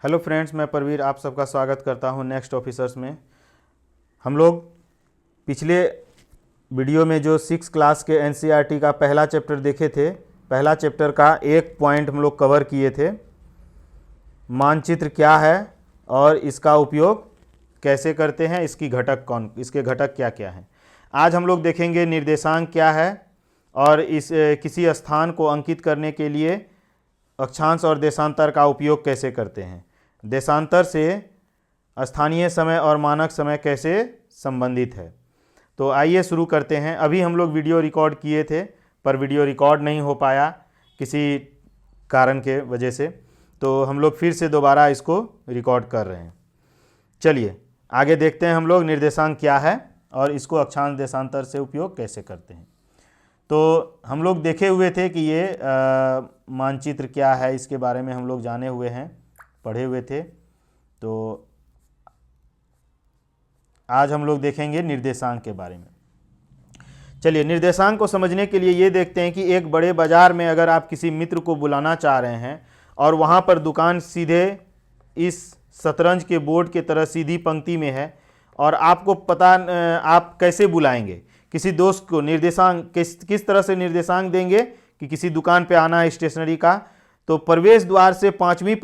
Hello friends, मैं परवीर आप सबका स्वागत करता हूं नेक्स्ट ऑफिसर्स में। हम लोग पिछले वीडियो में जो 6 क्लास के एनसीईआरटी का पहला चैप्टर देखे थे, पहला चैप्टर का एक पॉइंट हम लोग कवर किए थे। मानचित्र क्या है और इसका उपयोग कैसे करते हैं, इसके घटक क्या क्या हैं। आज हम लोग देखेंगे निर्देशांक क्या है और इस किसी स्थान को अंकित करने के लिए अक्षांश और देशांतर का उपयोग कैसे करते हैं, देशांतर से स्थानीय समय और मानक समय कैसे संबंधित है। तो आइए शुरू करते हैं। अभी हम लोग वीडियो रिकॉर्ड किए थे पर वीडियो रिकॉर्ड नहीं हो पाया किसी कारण के वजह से, तो हम लोग फिर से दोबारा इसको रिकॉर्ड कर रहे हैं। चलिए आगे देखते हैं हम लोग निर्देशांक क्या है और इसको अक्षांश देशांतर से उपयोग कैसे करते हैं। तो हम लोग देखे हुए थे कि ये मानचित्र क्या है, इसके बारे में हम लोग जाने हुए हैं, पढ़े हुए थे। तो आज हम लोग देखेंगे निर्देशांक के बारे में। चलिए निर्देशांक को समझने के लिए ये देखते हैं कि एक बड़े बाजार में अगर आप किसी मित्र को बुलाना चाह रहे हैं और वहाँ पर दुकान सीधे इस शतरंज के बोर्ड के तरह सीधी पंक्ति में है और आपको पता आप कैसे बुलाएंगे किसी दोस्त को, निर्देशांक किस तरह से निर्देशांक देंगे कि किसी दुकान पे आना है स्टेशनरी का, तो प्रवेश द्वार से पांचवी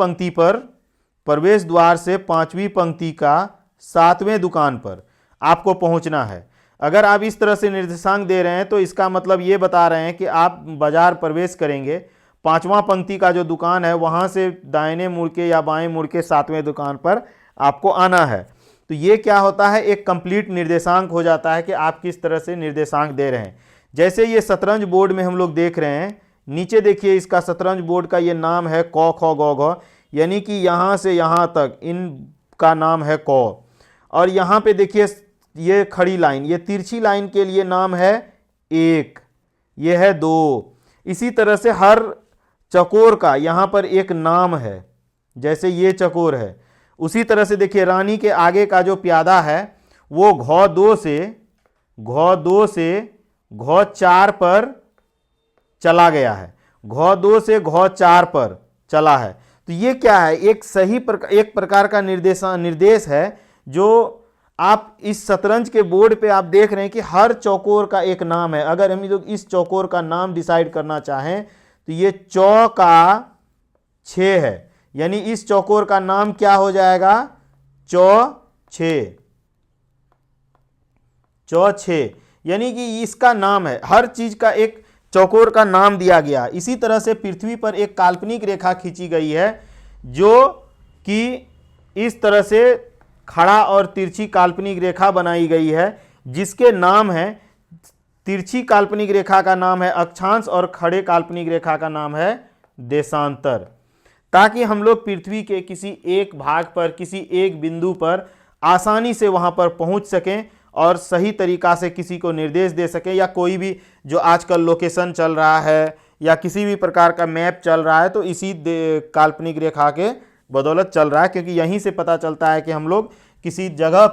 पंक्ति का 7वें दुकान पर आपको पहुंचना है। अगर आप इस तरह से निर्देशांक दे रहे हैं तो इसका मतलब ये बता रहे हैं कि आप बाजार प्रवेश करेंगे, 5वां पंक्ति का जो दुकान है वहां से दाहिने मुड़ के या बाएं मुड़ के 7वें दुकान पर आपको आना है। तो ये क्या होता है, एक कंप्लीट निर्देशांक हो जाता है कि आप किस तरह से निर्देशांक दे रहे हैं। जैसे ये शतरंज बोर्ड में हम लोग देख रहे हैं, नीचे देखिए इसका शतरंज बोर्ड का ये नाम है क ख ग घ, यानी कि यहाँ से यहाँ तक इनका नाम है क। और यहाँ पे देखिए ये खड़ी लाइन, ये तिरछी लाइन के लिए नाम है 1, ये है 2। इसी तरह से हर चकोर का यहाँ पर एक नाम है, जैसे ये चकोर है। उसी तरह से देखिए रानी के आगे का जो प्यादा है वो घ2 से घ4 पर चला गया है, घ2 से घ4 पर चला है। तो ये क्या है, एक प्रकार का निर्देश है जो आप इस शतरंज के बोर्ड पे आप देख रहे हैं कि हर चौकोर का एक नाम है। अगर हम लोग इस चौकोर का नाम डिसाइड करना चाहें तो ये चौ का 6 है, यानी इस चौकोर का नाम क्या हो जाएगा, चौ 6, यानी कि इसका नाम है। हर चीज का एक चौकोर का नाम दिया गया। इसी तरह से पृथ्वी पर एक काल्पनिक रेखा खींची गई है जो कि इस तरह से खड़ा और तिरछी काल्पनिक रेखा बनाई गई है, जिसके नाम है, तिरछी काल्पनिक रेखा का नाम है अक्षांश और खड़े काल्पनिक रेखा का नाम है देशांतर, ताकि हम लोग पृथ्वी के किसी एक भाग पर, किसी एक बिंदु पर आसानी से वहां पर पहुंच सकें और सही तरीका से किसी को निर्देश दे सकें। या कोई भी जो आजकल लोकेशन चल रहा है या किसी भी प्रकार का मैप चल रहा है तो इसी काल्पनिक रेखा के बदौलत चल रहा है, क्योंकि यहीं से पता चलता है कि हम लोग किसी जगह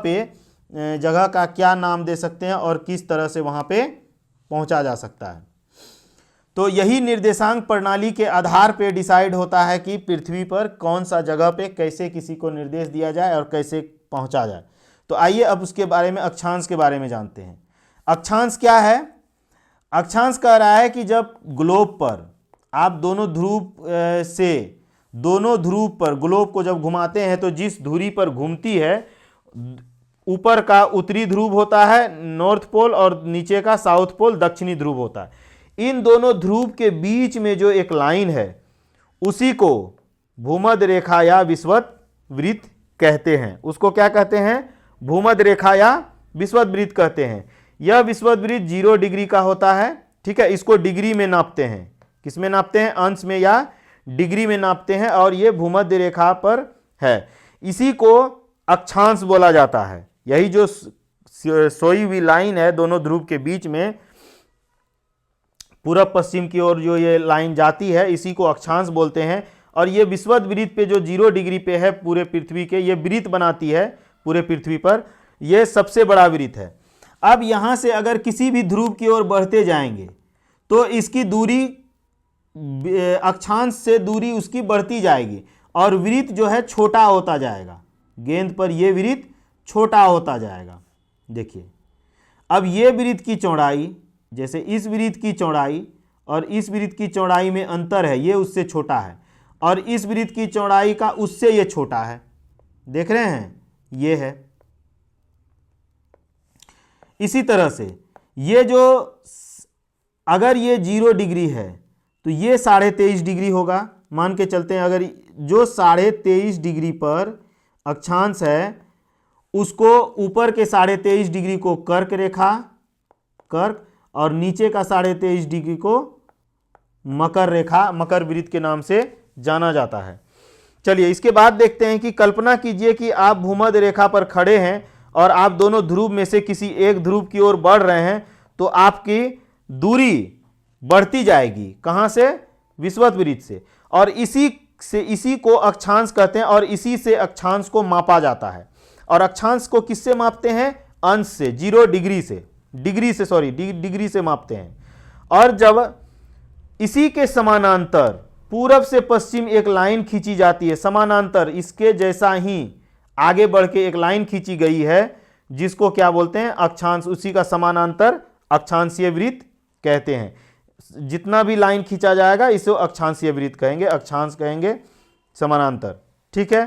का क्या नाम दे सकते हैं और किस तरह से वहां पे पहुंचा जा सकता है। तो यही निर्देशांक प्रणाली के आधार पे डिसाइड होता है कि पृथ्वी पर कौन सा जगह पे कैसे किसी को निर्देश दिया जाए और कैसे पहुंचा जाए। तो आइए अब उसके बारे में, अक्षांश के बारे में जानते हैं। अक्षांश क्या है? अक्षांश कह रहा है कि जब ग्लोब पर आप दोनों ध्रुव पर ग्लोब को जब घुमाते हैं तो जिस धुरी पर घूमती है, ऊपर का उत्तरी ध्रुव होता है नॉर्थ पोल और नीचे का साउथ पोल दक्षिणी ध्रुव होता है। इन दोनों ध्रुव के बीच में जो एक लाइन है उसी को भूमध्य रेखा या विषुवत वृत्त कहते हैं। उसको क्या कहते हैं? भूमध्य रेखा या विषुवत वृत्त कहते हैं। यह विषुवत वृत्त 0 डिग्री का होता है, ठीक है। इसको डिग्री में नापते हैं, किस में नापते हैं? अंश में या डिग्री में नापते हैं, और ये भूमध्य रेखा पर है। इसी को अक्षांश बोला जाता है। यही जो सोई हुई लाइन है दोनों ध्रुव के बीच में, पूर्व पश्चिम की ओर जो ये लाइन जाती है, इसी को अक्षांश बोलते हैं। और ये विषुवत वृत्त पे जो 0 डिग्री पे है पूरे पृथ्वी के, ये वृत्त बनाती है पूरे पृथ्वी पर, ये सबसे बड़ा वृत्त है। अब यहां से अगर किसी भी ध्रुव की ओर बढ़ते जाएंगे तो इसकी दूरी, अक्षांश से दूरी उसकी बढ़ती जाएगी और वृत्त जो है छोटा होता जाएगा, गेंद पर ये वृत्त छोटा होता जाएगा। देखिए अब ये वृत्त की चौड़ाई, जैसे इस वृत्त की चौड़ाई और इस वृत्त की चौड़ाई में अंतर है, ये उससे छोटा है, और इस वृत्त की चौड़ाई का उससे ये छोटा है, देख रहे हैं, ये है। इसी तरह से ये जो, अगर ये 0 डिग्री है तो ये 23.5 डिग्री होगा, मान के चलते हैं। अगर जो 23.5 डिग्री पर अक्षांश है उसको ऊपर के 23.5 डिग्री को कर्क रेखा, कर्क, और नीचे का 23.5 डिग्री को मकर रेखा, मकर वृत्त के नाम से जाना जाता है। चलिए इसके बाद देखते हैं कि कल्पना कीजिए कि आप भूमध्य रेखा पर खड़े हैं और आप दोनों ध्रुव में से किसी एक ध्रुव की ओर बढ़ रहे हैं, तो आपकी दूरी बढ़ती जाएगी, कहां से? विषुवत वृत्त से, और इसी को अक्षांश कहते हैं, और इसी से अक्षांश को मापा जाता है। और अक्षांश को किससे मापते हैं? अंश से, 0 डिग्री से, डिग्री से मापते हैं। और जब इसी के समानांतर पूरब से पश्चिम एक लाइन खींची जाती है, समानांतर इसके जैसा ही आगे बढ़ के एक लाइन खींची गई है, जिसको क्या बोलते हैं? अक्षांश, उसी का समानांतर अक्षांशीय वृत्त कहते हैं। जितना भी लाइन खींचा जाएगा इसे अक्षांशीय वृत्त कहेंगे, अक्षांश कहेंगे, समानांतर, ठीक है।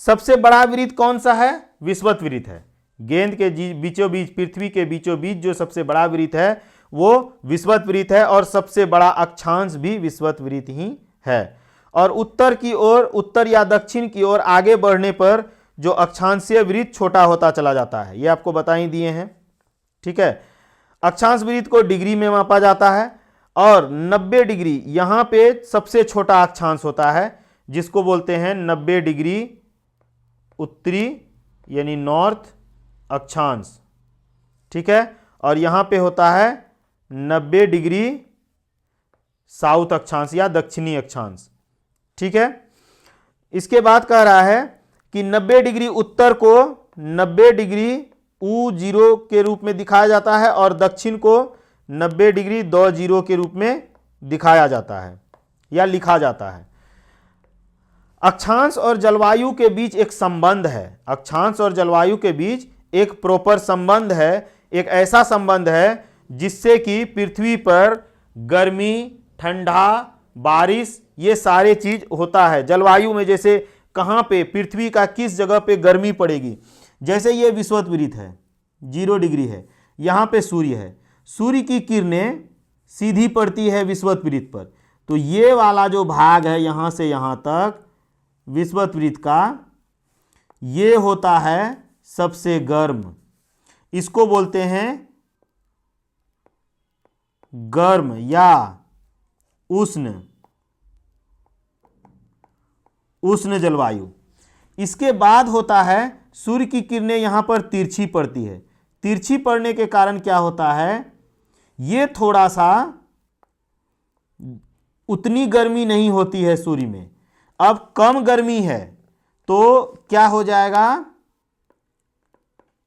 सबसे बड़ा वृत्त कौन सा है? विषुवत वृत्त है। गेंद के बीचों बीच, पृथ्वी के बीचों बीच जो सबसे बड़ा वृत्त है वो विषुवत वृत्त है, और सबसे बड़ा अक्षांश भी विषुवत वृत्त ही है। और उत्तर की ओर, उत्तर या दक्षिण की ओर आगे बढ़ने पर जो अक्षांशीय वृत्त छोटा होता चला जाता है, ये आपको बता ही दिए हैं, ठीक है। अक्षांश वृत्त को डिग्री में मापा जाता है, और 90 डिग्री यहां पे सबसे छोटा अक्षांश होता है, जिसको बोलते हैं 90 डिग्री उत्तरी यानी नॉर्थ अक्षांश, ठीक है। और यहां पे होता है 90 डिग्री साउथ अक्षांश या दक्षिणी अक्षांश, ठीक है। इसके बाद कह रहा है कि 90 डिग्री उत्तर को 90 डिग्री U0 के रूप में दिखाया जाता है, और दक्षिण को 90 डिग्री दो के रूप में दिखाया जाता है या लिखा जाता है। अक्षांश और जलवायु के बीच एक संबंध है, अक्षांश और जलवायु के बीच एक प्रॉपर संबंध है, एक ऐसा संबंध है जिससे कि पृथ्वी पर गर्मी, ठंडा, बारिश, ये सारे चीज होता है। जलवायु में जैसे कहाँ पे, पृथ्वी का किस जगह पे गर्मी पड़ेगी, जैसे ये विषुवत वृत्त है, 0 डिग्री है, यहाँ पे सूर्य है, सूर्य की किरणें सीधी पड़ती है विषुवत वृत्त पर, तो ये वाला जो भाग है यहाँ से यहाँ तक विषुवत वृत्त का, ये होता है सबसे गर्म, इसको बोलते हैं गर्म या उष्ण जलवायु। इसके बाद होता है सूर्य की किरणें यहां पर तिरछी पड़ती है, तिरछी पड़ने के कारण क्या होता है, ये थोड़ा सा उतनी गर्मी नहीं होती है सूर्य में, अब कम गर्मी है तो क्या हो जाएगा,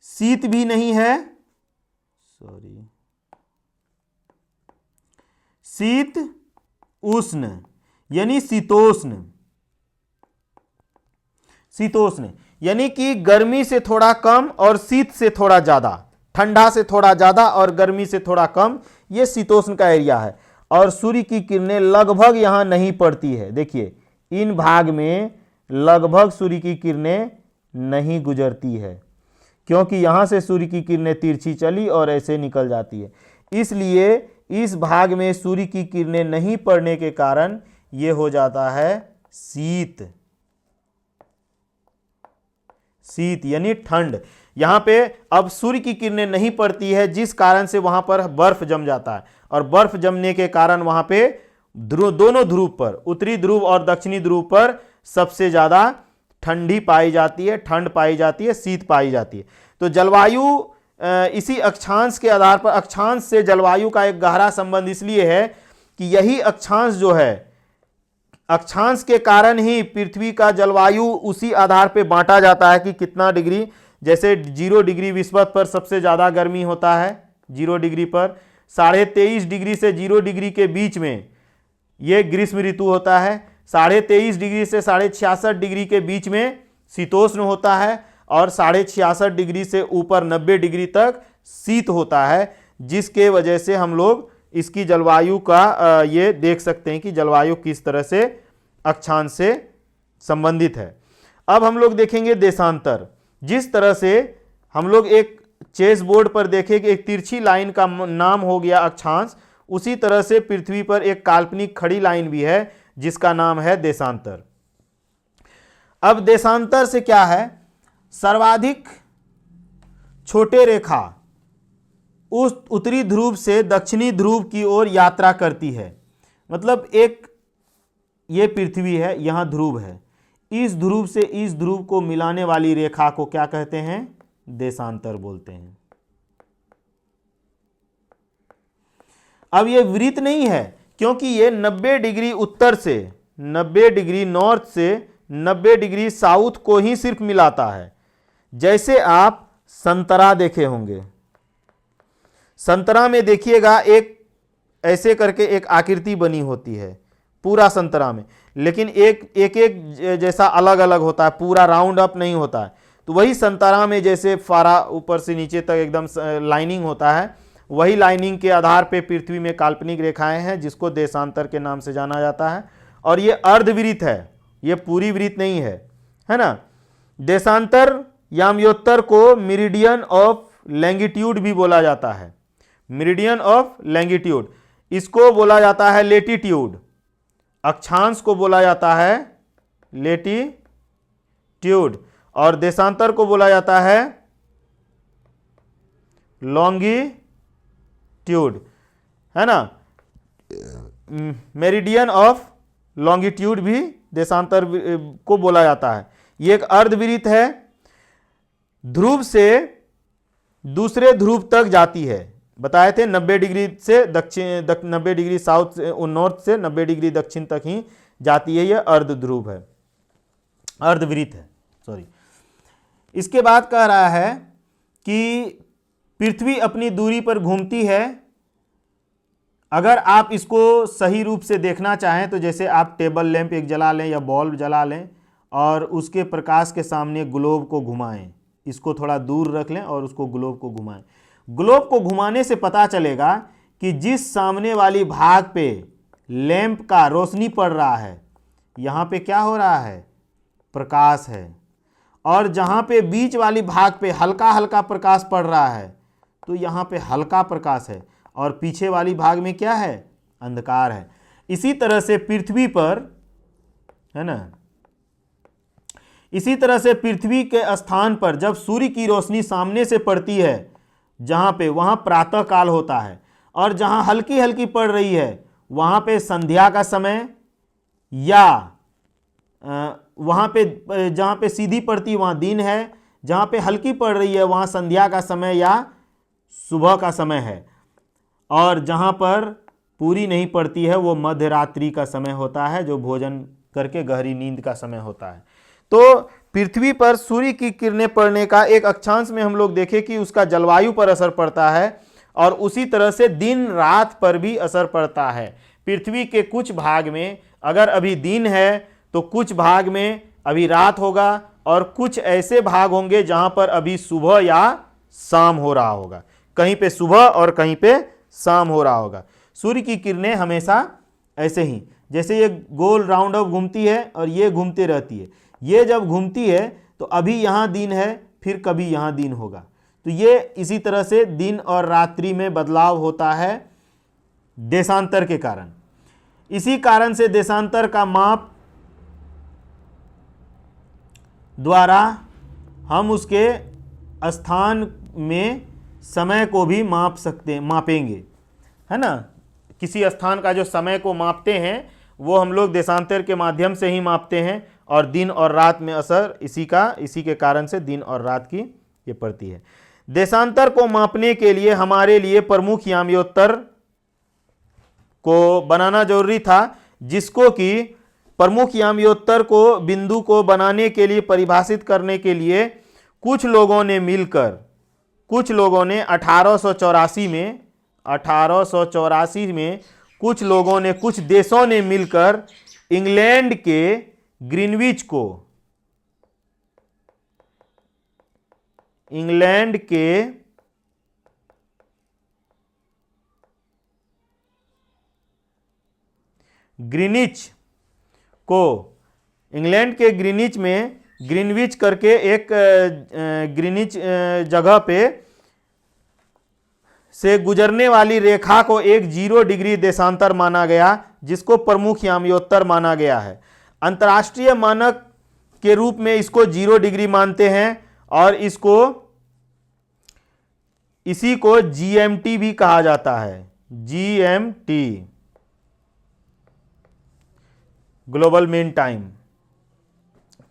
शीत भी नहीं है, शीत उष्ण यानी शीतोष्ण, शीतोष्ण यानी कि गर्मी से थोड़ा कम और शीत से थोड़ा ज्यादा, ठंडा से थोड़ा ज्यादा और गर्मी से थोड़ा कम, ये शीतोष्ण का एरिया है। और सूर्य की किरणें लगभग यहां नहीं पड़ती है, देखिए इन भाग में लगभग सूर्य की किरणें नहीं गुजरती है, क्योंकि यहां से सूर्य की किरणें तिरछी चली और ऐसे निकल जाती है, इसलिए इस भाग में सूर्य की किरणें नहीं पड़ने के कारण ये हो जाता है शीत, शीत यानी ठंड। यहां पे अब सूर्य की किरणें नहीं पड़ती है, जिस कारण से वहां पर बर्फ जम जाता है, और बर्फ जमने के कारण वहां पे दोनों ध्रुव पर, उत्तरी ध्रुव और दक्षिणी ध्रुव पर सबसे ज्यादा ठंडी पाई जाती है, ठंड पाई जाती है, शीत पाई जाती है। तो जलवायु इसी अक्षांश के आधार पर, अक्षांश से जलवायु का एक गहरा संबंध इसलिए है कि यही अक्षांश जो है, अक्षांश के कारण ही पृथ्वी का जलवायु उसी आधार पे बांटा जाता है कि कितना डिग्री, जैसे 0 डिग्री विषुवत पर सबसे ज्यादा गर्मी होता है 0 डिग्री पर, 23.5 डिग्री से 0 डिग्री के बीच में ये ग्रीष्म ऋतु होता है, 23.5 डिग्री से 66.5 डिग्री के बीच में शीतोष्ण होता है और 66.5 डिग्री से ऊपर 90 डिग्री तक शीत होता है, जिसके वजह से हम लोग इसकी जलवायु का ये देख सकते हैं कि जलवायु किस तरह से अक्षांश से संबंधित है। अब हम लोग देखेंगे देशांतर। जिस तरह से हम लोग एक चेस बोर्ड पर देखें कि एक तिरछी लाइन का नाम हो गया अक्षांश, उसी तरह से पृथ्वी पर एक काल्पनिक खड़ी लाइन भी है जिसका नाम है देशांतर। अब देशांतर से क्या है, सर्वाधिक छोटे रेखा उस उत्तरी ध्रुव से दक्षिणी ध्रुव की ओर यात्रा करती है। मतलब एक ये पृथ्वी है, यहां ध्रुव है, इस ध्रुव से इस ध्रुव को मिलाने वाली रेखा को क्या कहते हैं, देशांतर बोलते हैं। अब ये वृत्त नहीं है, क्योंकि ये 90 डिग्री उत्तर से 90 डिग्री नॉर्थ से 90 डिग्री साउथ को ही सिर्फ मिलाता है। जैसे आप संतरा देखे होंगे, संतरा में देखिएगा एक ऐसे करके एक आकृति बनी होती है पूरा संतरा में, लेकिन एक एक जैसा अलग अलग होता है, पूरा राउंड अप नहीं होता है। तो वही संतरा में जैसे फारा ऊपर से नीचे तक एकदम लाइनिंग होता है, वही लाइनिंग के आधार पे पृथ्वी में काल्पनिक रेखाएं हैं जिसको देशांतर के नाम से जाना जाता है। और ये अर्धवृत्त है, ये पूरी वृत्त नहीं है ना। देशांतर याम्योत्तर को मेरिडियन ऑफ लैंगिट्यूड भी बोला जाता है, मेरिडियन ऑफ लैंगिट्यूड। इसको बोला जाता है लेटीट्यूड, अक्षांश को बोला जाता है लेटीट्यूड, और देशांतर को बोला जाता है लॉन्गिट्यूड, है ना। मेरिडियन ऑफ लॉन्गिट्यूड भी देशांतर को बोला जाता है। यह एक अर्धवृत्त है, ध्रुव से दूसरे ध्रुव तक जाती है। बताए थे 90 डिग्री से दक्षिण 90 डिग्री साउथ नॉर्थ से 90 डिग्री दक्षिण तक ही जाती है। यह अर्ध ध्रुव है, अर्धवृत्त है, सॉरी। इसके बाद कह रहा है कि पृथ्वी अपनी दूरी पर घूमती है। अगर आप इसको सही रूप से देखना चाहें तो जैसे आप टेबल लैंप एक जला लें या बल्ब जला लें और उसके प्रकाश के सामने ग्लोब को घुमाएं, इसको थोड़ा दूर रख लें और उसको ग्लोब को घुमाएं। ग्लोब को घुमाने से पता चलेगा कि जिस सामने वाली भाग पे लैंप का रोशनी पड़ रहा है, यहाँ पे क्या हो रहा है, प्रकाश है, और जहाँ पे बीच वाली भाग पे हल्का हल्का प्रकाश पड़ रहा है तो यहाँ पे हल्का प्रकाश है, और पीछे वाली भाग में क्या है, अंधकार है। इसी तरह से पृथ्वी पर, है ना, इसी तरह से पृथ्वी के स्थान पर जब सूर्य की रोशनी सामने से पड़ती है जहाँ पे, वहाँ प्रातः काल होता है, और जहाँ हल्की हल्की पड़ रही है वहाँ पे संध्या का समय, या वहाँ पे जहाँ पे सीधी पड़ती है वहाँ दिन है, जहाँ पे हल्की पड़ रही है वहाँ संध्या का समय या सुबह का समय है, और जहाँ पर पूरी नहीं पड़ती है वो मध्य रात्रि का समय होता है, जो भोजन करके गहरी नींद का समय होता है। तो पृथ्वी पर सूर्य की किरणें पड़ने का एक अक्षांश में हम लोग देखें कि उसका जलवायु पर असर पड़ता है, और उसी तरह से दिन रात पर भी असर पड़ता है। पृथ्वी के कुछ भाग में अगर अभी दिन है तो कुछ भाग में अभी रात होगा, और कुछ ऐसे भाग होंगे जहां पर अभी सुबह या शाम हो रहा होगा, कहीं पे सुबह और कहीं पे शाम हो रहा होगा। सूर्य की किरणें हमेशा ऐसे ही, जैसे ये गोल राउंड अप घूमती है और ये घूमते रहती है, ये जब घूमती है तो अभी यहाँ दिन है, फिर कभी यहाँ दिन होगा। तो ये इसी तरह से दिन और रात्रि में बदलाव होता है देशांतर के कारण। इसी कारण से देशांतर का माप द्वारा हम उसके स्थान में समय को भी मापेंगे, है ना। किसी स्थान का जो समय को मापते हैं वो हम लोग देशांतर के माध्यम से ही मापते हैं, और दिन और रात में असर इसी के कारण से दिन और रात की ये पड़ती है। देशांतर को मापने के लिए हमारे लिए प्रमुख याम्योत्तर को बनाना जरूरी था, जिसको कि प्रमुख याम्योत्तर को बिंदु को बनाने के लिए परिभाषित करने के लिए कुछ लोगों ने 1884 में कुछ लोगों ने, कुछ देशों ने मिलकर इंग्लैंड के ग्रीनविच को, इंग्लैंड के ग्रीनिच को, इंग्लैंड के ग्रीनिच में ग्रीनविच करके एक ग्रीनिच जगह पे से गुजरने वाली रेखा को एक 0 डिग्री देशांतर माना गया, जिसको प्रमुख याम्योत्तर माना गया है। अंतर्राष्ट्रीय मानक के रूप में इसको 0 डिग्री मानते हैं और इसी को GMT भी कहा जाता है, GMT, ग्लोबल मीन टाइम।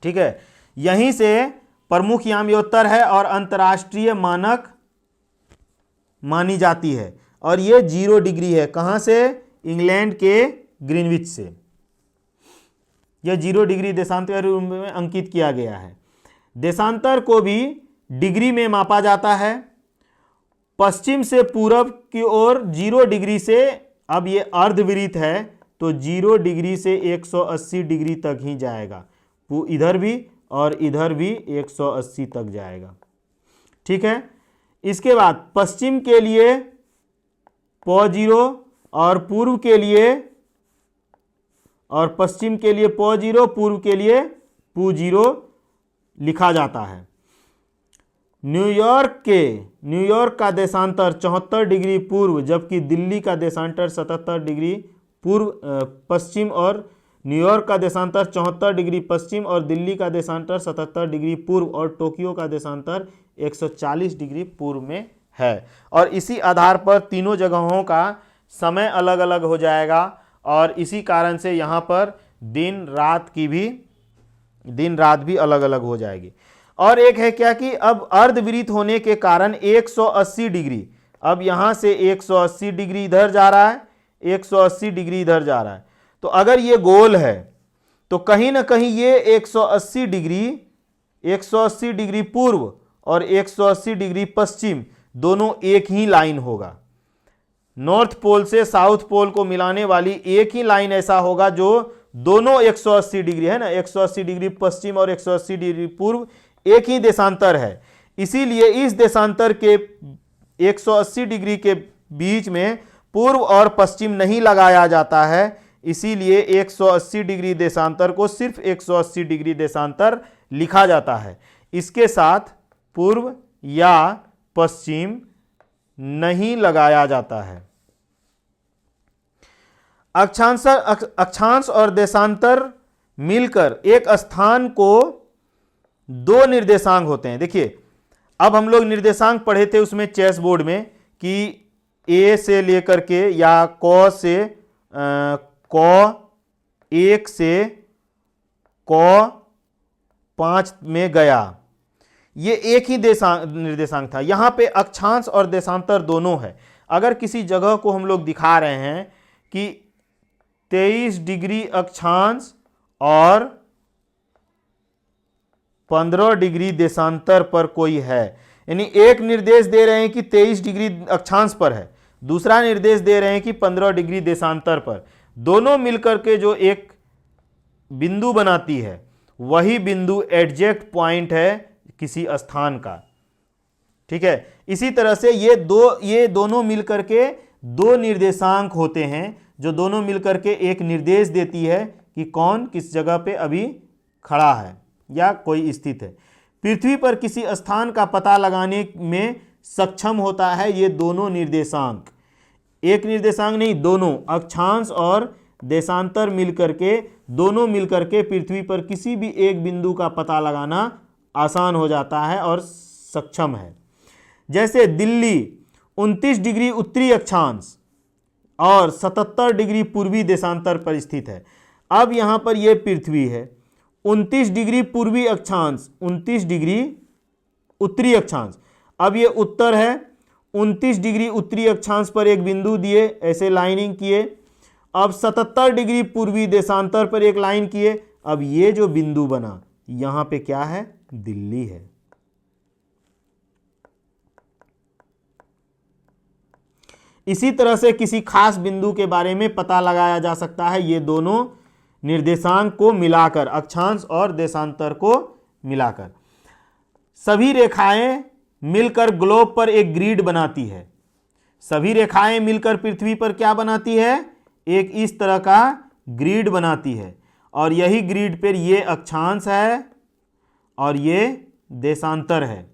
ठीक है, यहीं से प्रमुख याम्योत्तर है और अंतर्राष्ट्रीय मानक मानी जाती है, और ये 0 डिग्री है। कहां से? इंग्लैंड के ग्रीनविच से। यह 0 डिग्री देशांतर में अंकित किया गया है। देशांतर को भी डिग्री में मापा जाता है। पश्चिम से पूरब की ओर 0 डिग्री से, अब ये अर्धवृत्त है तो 0 डिग्री से 180 डिग्री तक ही जाएगा, इधर भी और इधर भी 180 तक जाएगा। ठीक है, इसके बाद पश्चिम के लिए π0 और पूर्व के लिए, और पश्चिम के लिए π0, पूर्व के लिए π0 लिखा जाता है। न्यूयॉर्क का देशांतर 74 डिग्री पूर्व, जबकि दिल्ली का देशांतर 77 डिग्री पूर्व पश्चिम, और न्यूयॉर्क का देशांतर 74 डिग्री पश्चिम और दिल्ली का देशांतर 77 डिग्री पूर्व, और टोक्यो का देशांतर 140 डिग्री पूर्व में है। और इसी आधार पर तीनों जगहों का समय अलग अलग हो जाएगा, और इसी कारण से यहाँ पर दिन रात भी अलग अलग हो जाएगी। और एक है क्या कि अब अर्धवृत्त होने के कारण 180 डिग्री, अब यहाँ से 180 डिग्री इधर जा रहा है, 180 डिग्री इधर जा रहा है। तो अगर ये गोल है तो कहीं ना कहीं ये 180 डिग्री पूर्व और 180 डिग्री पश्चिम दोनों एक ही लाइन होगा। नॉर्थ पोल से साउथ पोल को मिलाने वाली एक ही लाइन ऐसा होगा जो दोनों 180 डिग्री है ना, 180 डिग्री पश्चिम और 180 डिग्री पूर्व एक ही देशांतर है। इसीलिए इस देशांतर के 180 डिग्री के बीच में पूर्व और पश्चिम नहीं लगाया जाता है। इसीलिए 180 डिग्री देशांतर को सिर्फ 180 डिग्री देशांतर लिखा जाता है। इसके साथ पूर्व या पश्चिम नहीं लगाया जाता है। अक्षांश और देशांतर मिलकर एक स्थान को 2 निर्देशांक होते हैं। देखिए, अब हम लोग निर्देशांक पढ़े थे उसमें चेस बोर्ड में कि ए से लेकर के या क से क 1 से क 5 में गया, ये एक ही निर्देशांक था। यहां पे अक्षांश और देशांतर दोनों है। अगर किसी जगह को हम लोग दिखा रहे हैं कि 23 डिग्री अक्षांश और 15 डिग्री देशांतर पर कोई है, यानी एक निर्देश दे रहे हैं कि 23 डिग्री अक्षांश पर है, दूसरा निर्देश दे रहे हैं कि 15 डिग्री देशांतर पर, दोनों मिलकर के जो एक बिंदु बनाती है वही बिंदु एडजेक्ट पॉइंट है किसी स्थान का। ठीक है, इसी तरह से ये दोनों मिलकर के 2 निर्देशांक होते हैं जो दोनों मिलकर के एक निर्देश देती है कि कौन किस जगह पे अभी खड़ा है या कोई स्थित है। पृथ्वी पर किसी स्थान का पता लगाने में सक्षम होता है ये दोनों निर्देशांक, एक निर्देशांक नहीं, दोनों अक्षांश और देशांतर मिलकर के, दोनों मिलकर के पृथ्वी पर किसी भी एक बिंदु का पता लगाना आसान हो जाता है और सक्षम है। जैसे दिल्ली 29 डिग्री उत्तरी अक्षांश और 77 डिग्री पूर्वी देशांतर पर स्थित है। अब यहां पर यह पृथ्वी है, 29 डिग्री पूर्वी अक्षांश, 29 डिग्री उत्तरी अक्षांश, अब ये उत्तर है। 29 डिग्री उत्तरी अक्षांश पर एक बिंदु दिए, ऐसे लाइनिंग किए। अब 77 डिग्री पूर्वी देशांतर पर एक लाइन किए। अब ये जो बिंदु बना यहां पे क्या है? दिल्ली है। इसी तरह से किसी खास बिंदु के बारे में पता लगाया जा सकता है। ये दोनों निर्देशांक को मिलाकर, अक्षांश और देशांतर को मिलाकर। सभी रेखाएं मिलकर ग्लोब पर एक ग्रिड बनाती है। सभी रेखाएं मिलकर पृथ्वी पर क्या बनाती है? एक इस तरह का ग्रिड बनाती है, और यही ग्रिड पर ये अक्षांश है और ये देशांतर है।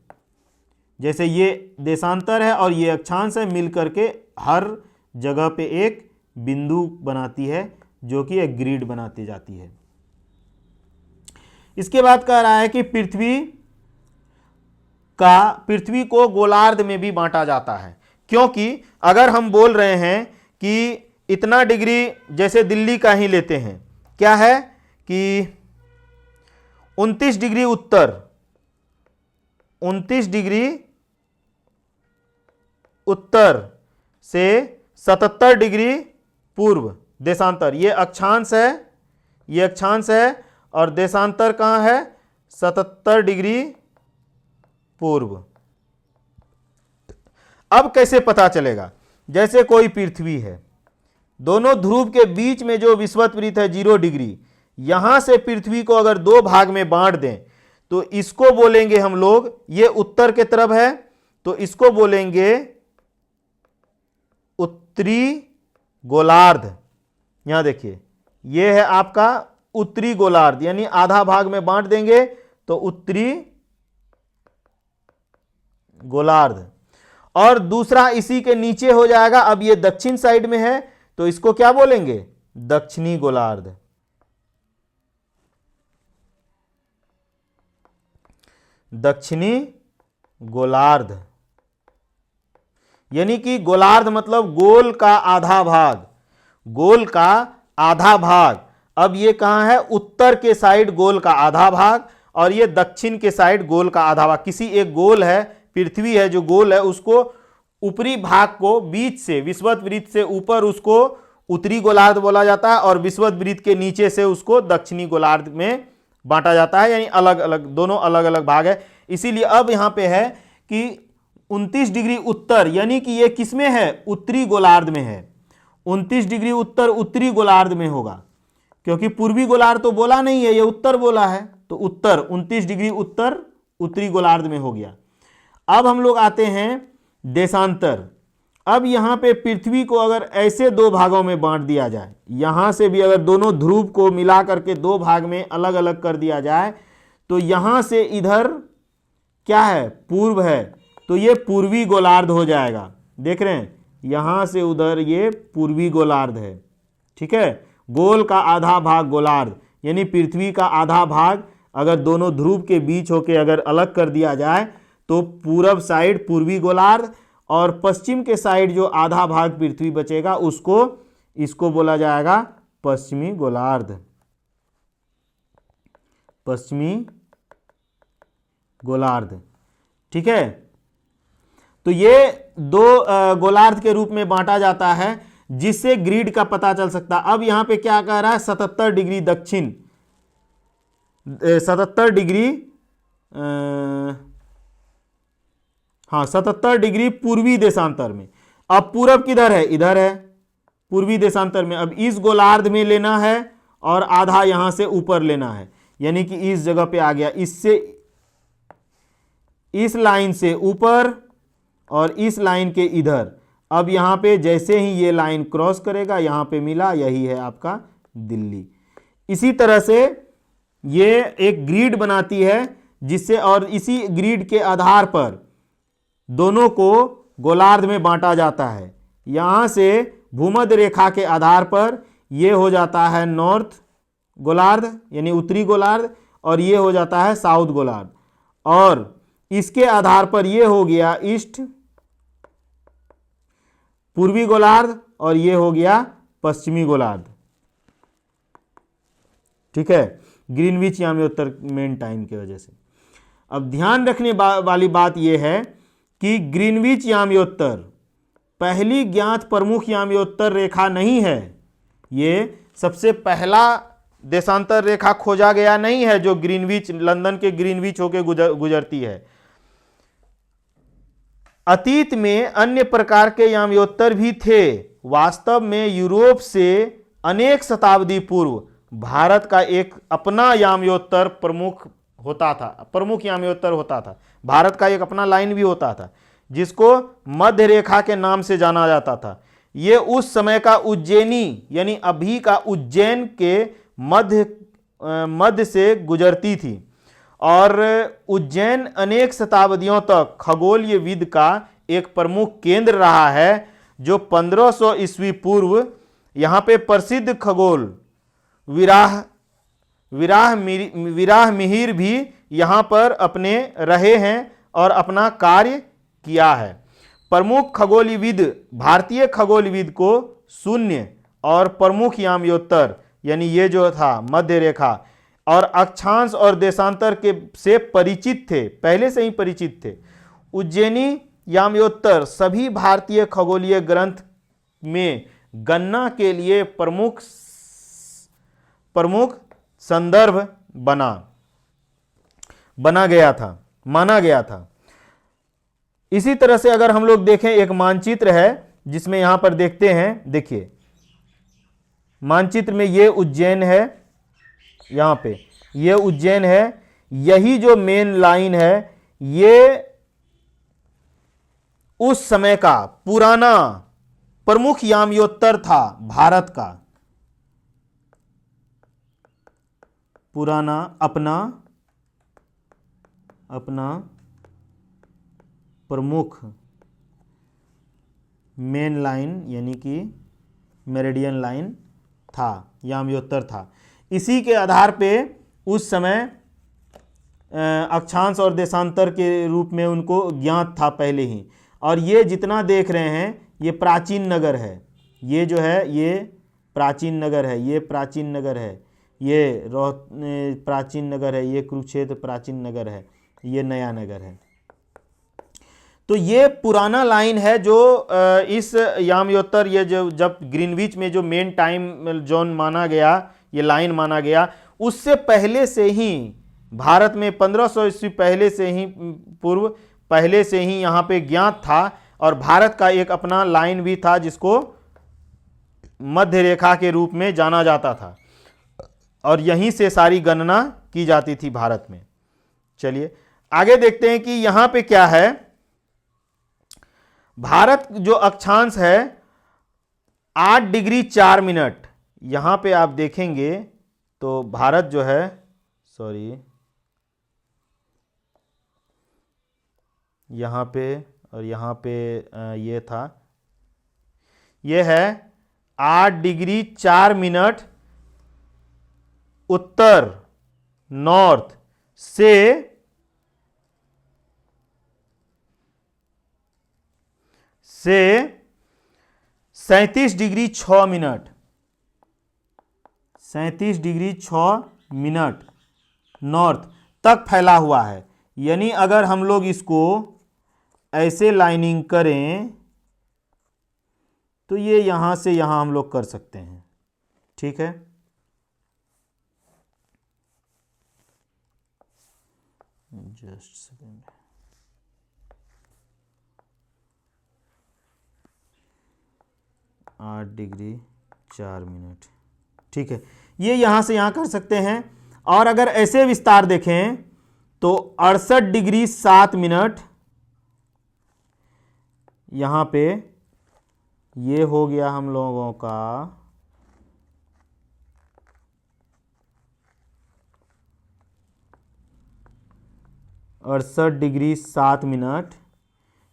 जैसे ये देशांतर है और ये अक्षांश है, मिलकर के हर जगह पे एक बिंदु बनाती है, जो कि एक ग्रिड बनाती जाती है। इसके बाद कह रहा है कि पृथ्वी को गोलार्ध में भी बांटा जाता है, क्योंकि अगर हम बोल रहे हैं कि इतना डिग्री, जैसे दिल्ली का ही लेते हैं, क्या है कि 29 डिग्री उत्तर, 29 डिग्री उत्तर से 77 डिग्री पूर्व देशांतर, ये अक्षांश है, ये अक्षांश है, और देशांतर कहाँ है? 77 डिग्री पूर्व। अब कैसे पता चलेगा? जैसे कोई पृथ्वी है, दोनों ध्रुव के बीच में जो विषुवत है 0 डिग्री, यहां से पृथ्वी को अगर दो भाग में बांट दें तो इसको बोलेंगे हम लोग, ये उत्तर के तरफ है तो इसको बोलेंगे उत्तरी गोलार्ध। यहां देखिए, ये है आपका उत्तरी गोलार्ध, यानी आधा भाग में बांट देंगे तो उत्तरी गोलार्ध। और दूसरा इसी के नीचे हो जाएगा, अब ये दक्षिण साइड में है तो इसको क्या बोलेंगे? दक्षिणी गोलार्ध। दक्षिणी गोलार्ध, यानी कि गोलार्ध मतलब गोल का आधा भाग, गोल का आधा भाग। अब ये कहां है? उत्तर के साइड गोल का आधा भाग, और ये दक्षिण के साइड गोल का आधा भाग। किसी एक गोल है, पृथ्वी है जो गोल है, उसको ऊपरी भाग को बीच से, विषुवत वृत्त से ऊपर उसको उत्तरी गोलार्ध बोला जाता है, और विषुवत वृत्त के नीचे से उसको दक्षिणी गोलार्ध में बांटा जाता है, यानी अलग अलग, दोनों अलग अलग भाग है। इसीलिए अब यहां पे है कि 29 डिग्री उत्तर, यानी कि ये किस में है? उत्तरी गोलार्ध में है। 29 डिग्री उत्तर उत्तरी गोलार्ध में होगा, क्योंकि पूर्वी गोलार्ध तो बोला नहीं है, ये उत्तर बोला है, तो उत्तर 29 डिग्री उत्तर उत्तरी गोलार्ध में हो गया। अब हम लोग आते हैं देशांतर। अब यहां पे पृथ्वी को अगर ऐसे दो भागों में बांट दिया जाए, यहां से भी अगर दोनों ध्रुव को मिला करके दो भाग में अलग अलग कर दिया जाए, तो यहां से इधर क्या है? पूर्व है, तो ये पूर्वी गोलार्ध हो जाएगा। देख रहे हैं, यहां से उधर ये पूर्वी गोलार्ध है। ठीक है, गोल का आधा भाग गोलार्ध, यानी पृथ्वी का आधा भाग अगर दोनों ध्रुव के बीच होके अगर अलग कर दिया जाए तो पूरब साइड पूर्वी गोलार्ध, और पश्चिम के साइड जो आधा भाग पृथ्वी बचेगा उसको, इसको बोला जाएगा पश्चिमी गोलार्ध। पश्चिमी गोलार्ध। ठीक है, तो ये दो गोलार्ध के रूप में बांटा जाता है, जिससे ग्रिड का पता चल सकता है। अब यहां पे क्या कह रहा है? 77 डिग्री दक्षिण, 77 डिग्री 77 डिग्री पूर्वी देशांतर में। अब पूरब किधर है? इधर है, पूर्वी देशांतर में। अब इस गोलार्ध में लेना है और आधा यहां से ऊपर लेना है, यानी कि इस जगह पे आ गया, इससे इस लाइन से ऊपर और इस लाइन के इधर। अब यहां पे जैसे ही ये लाइन क्रॉस करेगा, यहां पे मिला, यही है आपका दिल्ली। इसी तरह से ये एक ग्रिड बनाती है, जिससे, और इसी ग्रिड के आधार पर दोनों को गोलार्ध में बांटा जाता है। यहां से भूमध्य रेखा के आधार पर यह हो जाता है नॉर्थ गोलार्ध, यानी उत्तरी गोलार्ध, और ये हो जाता है साउथ गोलार्ध, और इसके आधार पर यह हो गया ईस्ट पूर्वी गोलार्ध, और ये हो गया पश्चिमी गोलार्ध। ठीक है, ग्रीनविच याम्योत्तर मेन टाइम की वजह से। अब ध्यान रखने वाली बात यह है कि ग्रीनविच याम्योत्तर पहली ज्ञात प्रमुख याम्योत्तर रेखा नहीं है। ये सबसे पहला देशांतर रेखा खोजा गया नहीं है जो ग्रीनविच, लंदन के ग्रीनविच होकर गुजरती है। अतीत में अन्य प्रकार के याम्योत्तर भी थे। वास्तव में यूरोप से अनेक शताब्दी पूर्व भारत का एक अपना याम्योत्तर प्रमुख होता था, प्रमुख याम्योत्तर होता था। भारत का एक अपना लाइन भी होता था जिसको मध्य रेखा के नाम से जाना जाता था। ये उस समय का उज्जैनी यानी अभी का उज्जैन के मध्य से गुजरती थी और उज्जैन अनेक शताब्दियों तक खगोलीय विद का एक प्रमुख केंद्र रहा है, जो 1500 ईस्वी पूर्व यहाँ पे प्रसिद्ध खगोल विराह मिहिर भी यहाँ पर अपने रहे हैं और अपना कार्य किया है। प्रमुख खगोलविद भारतीय खगोलविद को शून्य और प्रमुख याम्योत्तर यानी ये जो था मध्य रेखा और अक्षांश और देशांतर के से परिचित थे, पहले से ही परिचित थे। उज्जैनी याम्योत्तर सभी भारतीय खगोलीय ग्रंथ में गणना के लिए प्रमुख संदर्भ बना गया था, माना गया था। इसी तरह से अगर हम लोग देखें, एक मानचित्र है जिसमें यहां पर देखते हैं, देखिए मानचित्र में ये उज्जैन है, यहां पे ये उज्जैन है, यही जो मेन लाइन है ये उस समय का पुराना प्रमुख याम्योत्तर था भारत का, पुराना अपना प्रमुख मेन लाइन यानी कि मेरिडियन लाइन था, याम्योत्तर था। इसी के आधार पे उस समय अक्षांश और देशांतर के रूप में उनको ज्ञात था पहले ही। और ये जितना देख रहे हैं ये प्राचीन नगर है, ये जो है ये प्राचीन नगर है, ये प्राचीन नगर है, ये प्राचीन नगर है, ये कुरुक्षेत्र प्राचीन नगर है, ये नया नगर है। तो ये पुराना लाइन है जो इस याम्योत्तर, ये जो जब ग्रीनविच में जो मेन टाइम जोन माना गया, ये लाइन माना गया, उससे पहले से ही भारत में 1500 ईस्वी पूर्व पहले से ही यहाँ पे ज्ञात था। और भारत का एक अपना लाइन भी था जिसको मध्य रेखा के रूप में जाना जाता था और यहीं से सारी गणना की जाती थी भारत में। चलिए आगे देखते हैं कि यहाँ पे क्या है। भारत जो अक्षांश है 8 डिग्री 4 मिनट, यहां पे आप देखेंगे तो भारत जो है, सॉरी यहां पे और यहां पे ये था, ये है 8 डिग्री 4 मिनट उत्तर नॉर्थ से 37 degree 6 minute, 37 degree 6 minute north तक फैला हुआ है। यानी अगर हम लोग इसको ऐसे लाइनिंग करें तो ये यहां से यहां हम लोग कर सकते हैं, ठीक है। जस्ट सेकेंड, आठ डिग्री 4 मिनट, ठीक है। ये यहां से यहां कर सकते हैं। और अगर ऐसे विस्तार देखें तो 68 डिग्री 7 मिनट, यहां पे ये हो गया हम लोगों का 68 डिग्री 7 मिनट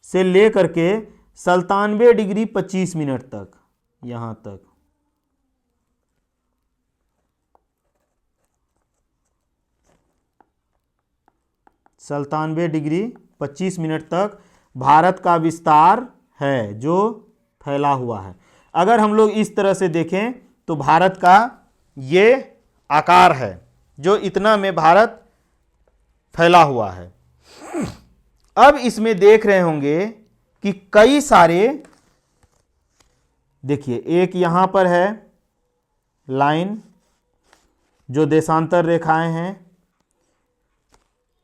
से लेकर के 97 डिग्री 25 मिनट तक, यहां तक। सल्तानवे डिग्री 25 मिनट तक भारत का विस्तार है जो फैला हुआ है। अगर हम लोग इस तरह से देखें तो भारत का ये आकार है जो इतना में भारत फैला हुआ है। अब इसमें देख रहे होंगे कि कई सारे, देखिए एक यहां पर है लाइन जो देशांतर रेखाएं हैं,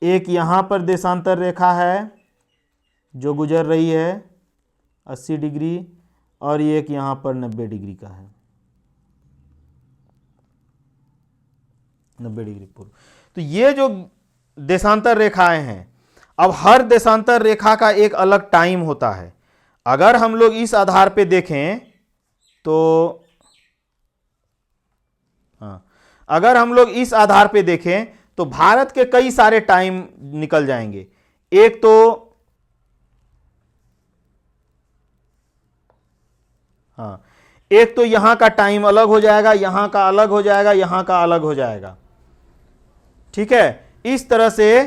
एक यहां पर देशांतर रेखा है जो गुजर रही है 80 डिग्री, और एक यहां पर 90 डिग्री का है। 90 डिग्री पूर्व। तो ये जो देशांतर रेखाएं हैं, अब हर देशांतर रेखा का एक अलग टाइम होता है। अगर हम लोग इस आधार पे देखें तो अगर हम लोग इस आधार पे देखें तो भारत के कई सारे टाइम निकल जाएंगे। एक तो एक तो यहां का टाइम अलग हो जाएगा, यहां का अलग हो जाएगा, यहां का अलग हो जाएगा। ठीक है, इस तरह से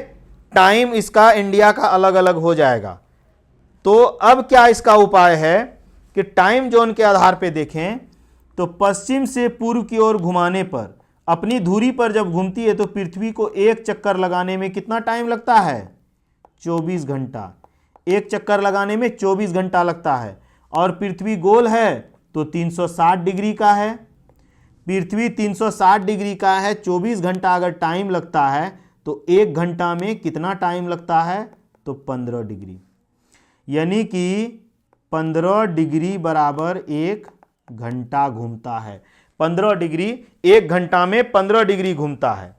टाइम इसका इंडिया का अलग अलग हो जाएगा। तो अब क्या इसका उपाय है कि टाइम जोन के आधार पे देखें तो पश्चिम से पूर्व की ओर घुमाने पर, अपनी धुरी पर जब घूमती है तो पृथ्वी को एक चक्कर लगाने में कितना टाइम लगता है? 24 घंटा। एक चक्कर लगाने में 24 घंटा लगता है। और पृथ्वी गोल है तो 360 डिग्री का है। पृथ्वी 360 डिग्री का है, 24 घंटा अगर टाइम लगता है तो एक घंटा में कितना टाइम लगता है? तो 15 डिग्री। यानी कि 15 डिग्री बराबर एक घंटा घूमता है। 15 डिग्री, एक घंटा में 15 डिग्री घूमता है।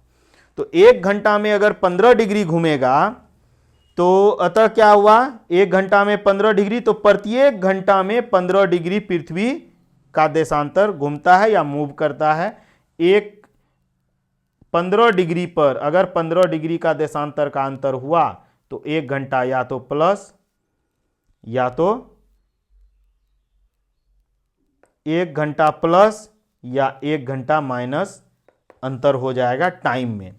तो एक घंटा में अगर 15 डिग्री घूमेगा तो अतः क्या हुआ? एक घंटा में 15 डिग्री, तो प्रत्येक घंटा में 15 डिग्री पृथ्वी का देशांतर घूमता है या मूव करता है। एक 15 डिग्री पर अगर 15 डिग्री का देशांतर का अंतर हुआ तो एक घंटा या तो प्लस या तो एक घंटा प्लस या एक घंटा माइनस अंतर हो जाएगा टाइम में।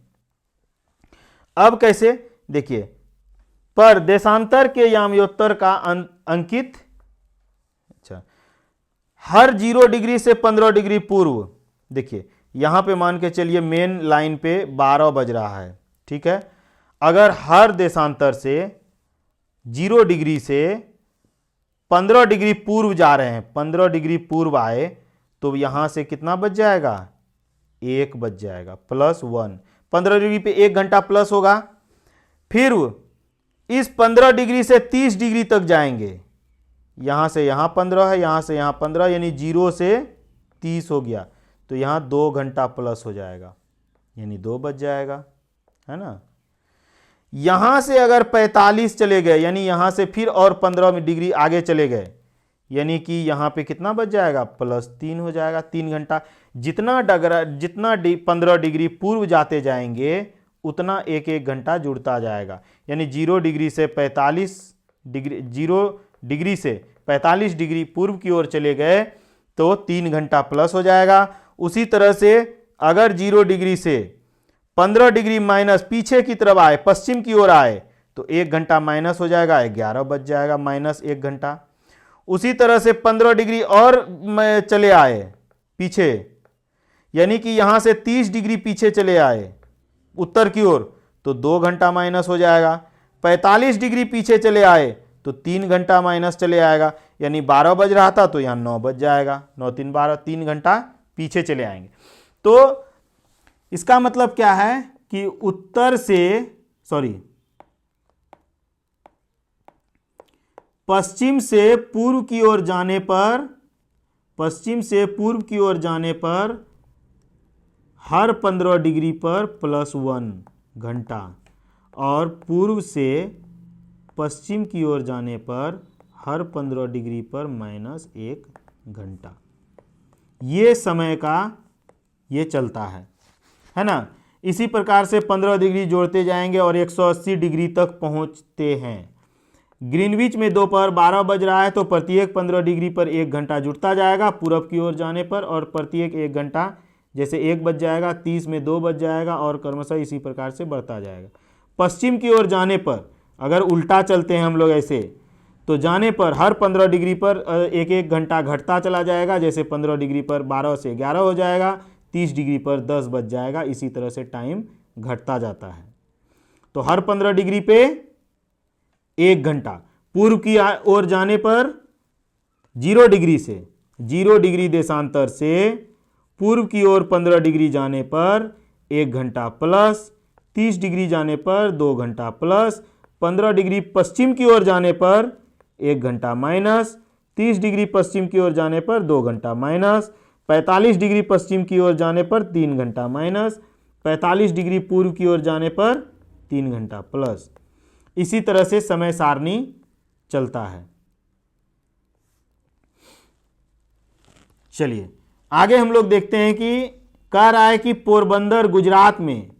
अब कैसे? देखिए, पर देशांतर के याम्योत्तर का अंकित हर 0 डिग्री से 15 डिग्री पूर्व, देखिए यहां पे मान के चलिए मेन लाइन पे 12 बज रहा है। ठीक है, अगर हर देशांतर से 0 डिग्री से 15 डिग्री पूर्व जा रहे हैं, 15 डिग्री पूर्व आए तो यहां से कितना बच जाएगा? 1 बच जाएगा, +1। 15 डिग्री पे 1 घंटा प्लस होगा। फिर इस 15 डिग्री से 30 डिग्री तक जाएंगे, यहां से यहां 15 है, यहां से यहां 15, यानी 0 से 30 हो गया, तो यहां 2 घंटा प्लस हो जाएगा, यानी 2 बच जाएगा, है ना। यहां से अगर 45 चले गए, यानी यहां से फिर और 15 डिग्री आगे चले गए, यानी कि यहां पे कितना बच जाएगा? +3 हो जाएगा, 3 घंटा। जितना 15 डिग्री पूर्व जाते जाएंगे उतना एक एक घंटा जुड़ता जाएगा, यानी 0 डिग्री से 45 डिग्री, 0 डिग्री से 45 डिग्री पूर्व की ओर चले गए तो 3 घंटा प्लस हो जाएगा। उसी तरह से अगर 0 डिग्री से 15 डिग्री माइनस पीछे की तरफ आए, पश्चिम की ओर आए, तो 1 घंटा माइनस हो जाएगा, 11 बच जाएगा, माइनस 1 घंटा। उसी तरह से 15 डिग्री और चले आए पीछे, यानी कि यहां से 30 डिग्री पीछे चले आए उत्तर की ओर, तो 2 घंटा माइनस हो जाएगा। 45 डिग्री पीछे चले आए तो 3 घंटा माइनस चले आएगा, यानी 12 बज रहा था तो यहां 9 बज जाएगा, 9 3 12, 3 घंटा पीछे चले आएंगे। तो इसका मतलब क्या है कि उत्तर से पश्चिम से पूर्व की ओर जाने पर, पश्चिम से पूर्व की ओर जाने पर हर 15 डिग्री पर +1 घंटा, और पूर्व से पश्चिम की ओर जाने पर हर 15 डिग्री पर -1 घंटा। ये समय का ये चलता है ना। इसी प्रकार से 15 डिग्री जोड़ते जाएंगे और 180 डिग्री तक पहुंचते हैं। ग्रीनविच में दोपहर 12 बज रहा है तो प्रत्येक 15 डिग्री पर 1 घंटा जुड़ता जाएगा पूरब की ओर जाने पर, और प्रत्येक 1 घंटा जैसे 1 बज जाएगा, 30 में 2 बज जाएगा, और क्रमशः इसी प्रकार से बढ़ता जाएगा। पश्चिम की ओर जाने पर अगर उल्टा चलते हैं हम लोग ऐसे, तो जाने पर हर 15 डिग्री पर 1 घंटा घटता चला जाएगा, जैसे 15 डिग्री पर 12 से 11 हो जाएगा, 30 डिग्री पर 10 बज जाएगा, इसी तरह से टाइम घटता जाता है। तो हर 15 डिग्री पे 1 घंटा। पूर्व की ओर जाने पर 0 डिग्री से, 0 डिग्री देशांतर से पूर्व की ओर 15 डिग्री जाने पर 1 घंटा प्लस, 30 डिग्री जाने पर 2 घंटा प्लस, 15 डिग्री पश्चिम की ओर जाने पर 1 घंटा माइनस, 30 डिग्री पश्चिम की ओर जाने पर 2 घंटा माइनस, 45 डिग्री पश्चिम की ओर जाने पर 3 घंटा माइनस, 45 डिग्री पूर्व की ओर जाने पर 3 घंटा प्लस। इसी तरह से समय सारणी चलता है। चलिए आगे हम लोग देखते हैं कि कह रहा है कि पोरबंदर गुजरात में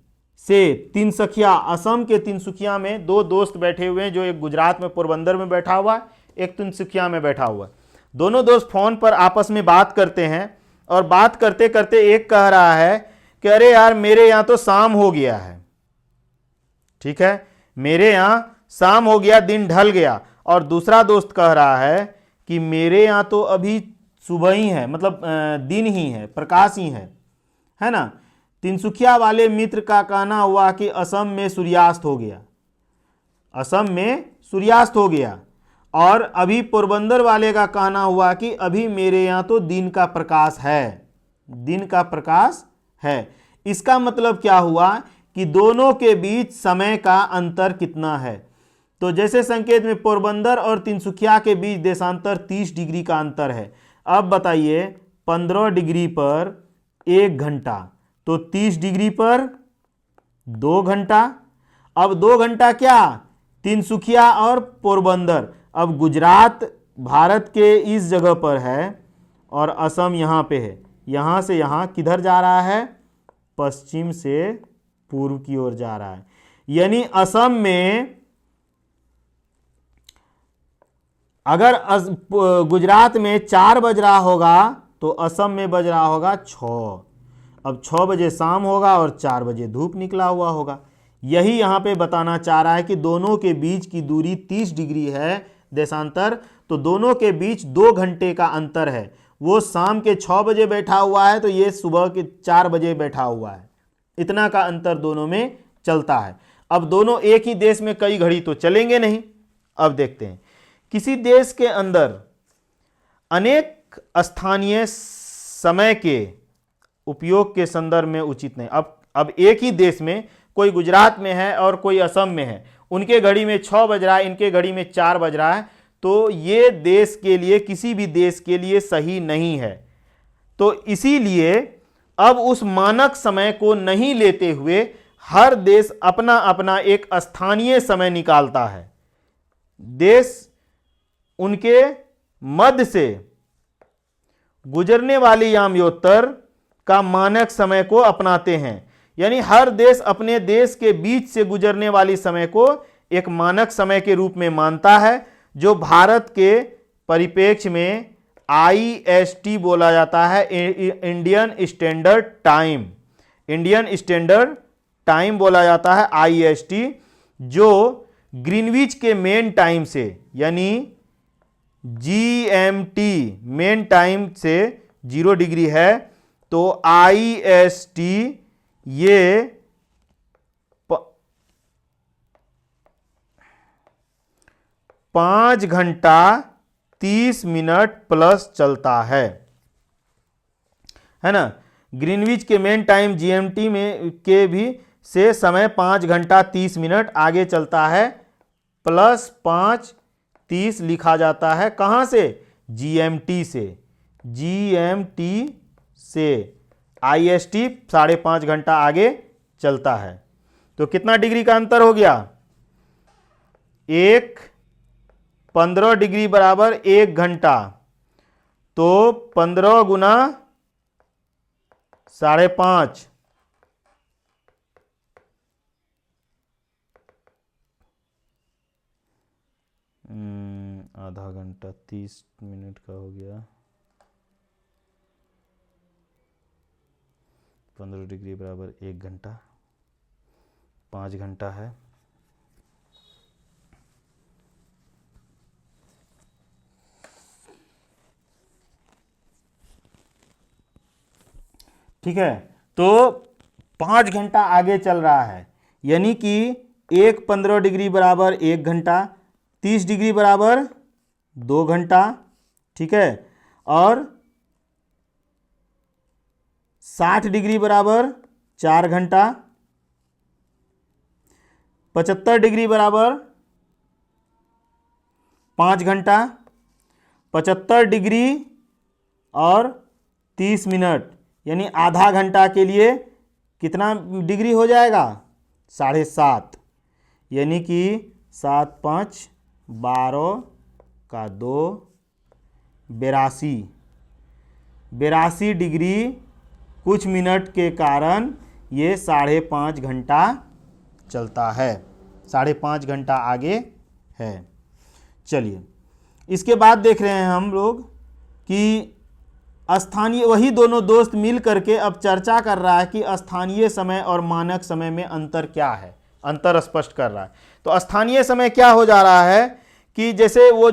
से तिनसुकिया, असम के तिनसुकिया में दो दोस्त बैठे हुए हैं, जो एक गुजरात में पोरबंदर में बैठा हुआ है, एक तिनसुकिया में बैठा हुआ है। दोनों दोस्त फोन पर आपस में बात करते हैं और बात करते करते एक कह रहा है कि अरे यार मेरे यहाँ तो शाम हो गया है, ठीक है, मेरे यहाँ शाम हो गया, दिन ढल गया। और दूसरा दोस्त कह रहा है कि मेरे यहाँ तो अभी सुबह ही है, मतलब दिन ही है, प्रकाश ही है ना। तिनसुकिया वाले मित्र का कहना हुआ कि असम में सूर्यास्त हो गया, असम में सूर्यास्त हो गया। और अभी पोरबंदर वाले का कहना हुआ कि अभी मेरे यहाँ तो दिन का प्रकाश है, दिन का प्रकाश है। इसका मतलब क्या हुआ कि दोनों के बीच समय का अंतर कितना है। तो जैसे संकेत में पोरबंदर और तिनसुकिया के बीच देशांतर 30 डिग्री का अंतर है। अब बताइए 15 डिग्री पर 1 घंटा, तो 30 डिग्री पर 2 घंटा। अब 2 घंटा क्या, तिनसुकिया और पोरबंदर। अब गुजरात भारत के इस जगह पर है और असम यहाँ पे है। यहाँ से यहाँ किधर जा रहा है, पश्चिम से पूर्व की ओर जा रहा है। यानी असम में अगर गुजरात में 4 बज रहा होगा तो असम में बज रहा होगा 6। अब 6 बजे शाम होगा और 4 बजे धूप निकला हुआ होगा। यही यहाँ पे बताना चाह रहा है कि दोनों के बीच की दूरी 30 डिग्री है देशांतर, तो दोनों के बीच 2 घंटे का अंतर है। वो शाम के 6 बजे बैठा हुआ है तो ये सुबह के 4 बजे बैठा हुआ है। इतना का अंतर दोनों में चलता है। अब दोनों एक ही देश में कई घड़ी तो चलेंगे नहीं। अब देखते हैं, किसी देश के अंदर अनेक स्थानीय समय के उपयोग के संदर्भ में उचित नहीं। अब एक ही देश में, कोई गुजरात में है और कोई असम में है, उनके घड़ी में 6 बज रहा है, इनके घड़ी में 4 बज रहा है, तो ये देश के लिए, किसी भी देश के लिए सही नहीं है। तो इसीलिए अब उस मानक समय को नहीं लेते हुए हर देश अपना अपना एक स्थानीय समय निकालता है। देश उनके मध्य से गुजरने वाली यामयोत्तर का मानक समय को अपनाते हैं। यानी हर देश अपने देश के बीच से गुजरने वाली समय को एक मानक समय के रूप में मानता है, जो भारत के परिप्रेक्ष्य में IST बोला जाता है, Indian standard time. Indian standard time बोला जाता है IST, जो ग्रीनविच के मेन टाइम से यानी GMT मेन टाइम से 0 डिग्री है। तो IST ये 5 घंटा 30 मिनट प्लस चलता है ना। ग्रीनविच के मेन टाइम GMT में के भी से समय 5 घंटा 30 मिनट आगे चलता है, प्लस 5:30 लिखा जाता है। कहाँ से, GMT से। GMT से IST 5.5 घंटा आगे चलता है। तो कितना डिग्री का अंतर हो गया, 15 डिग्री बराबर 1 घंटा, तो 15 गुना 5.5, आधा घंटा 30 मिनट का हो गया। 15 डिग्री बराबर 1 घंटा, 5 घंटा है। ठीक है, तो 5 घंटा आगे चल रहा है। यानी कि 15 डिग्री बराबर 1 घंटा, 30 डिग्री बराबर 2 घंटा, ठीक है, और 60 डिग्री बराबर 4 घंटा, 75 डिग्री बराबर 5 घंटा, 75 डिग्री और 30 मिनट यानी आधा घंटा के लिए कितना डिग्री हो जाएगा? 7.5, यानी कि 7 5 12 का 2, 82 डिग्री कुछ मिनट के कारण ये 5.5 घंटा चलता है, 5.5 घंटा आगे है। चलिए, इसके बाद देख रहे हैं हम लोग कि स्थानीय, वही दोनों दोस्त मिल करके अब चर्चा कर रहा है कि स्थानीय समय और मानक समय में अंतर क्या है, अंतर स्पष्ट कर रहा है। तो स्थानीय समय क्या हो जा रहा है कि जैसे वो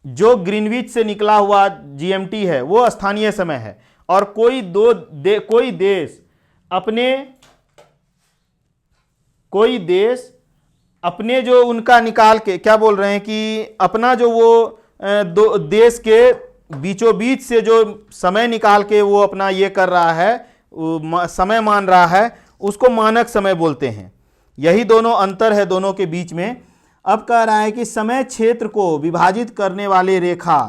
जो ग्रीनविच से निकला हुआ जीएमटी है वो स्थानीय समय है, और कोई देश अपने जो उनका निकाल के क्या बोल रहे हैं कि अपना जो वो देश के बीचों बीच से जो समय निकाल के वो अपना ये कर रहा है, समय मान रहा है, उसको मानक समय बोलते हैं। यही दोनों अंतर है दोनों के बीच में। अब कह रहा है कि समय क्षेत्र को विभाजित करने वाली रेखा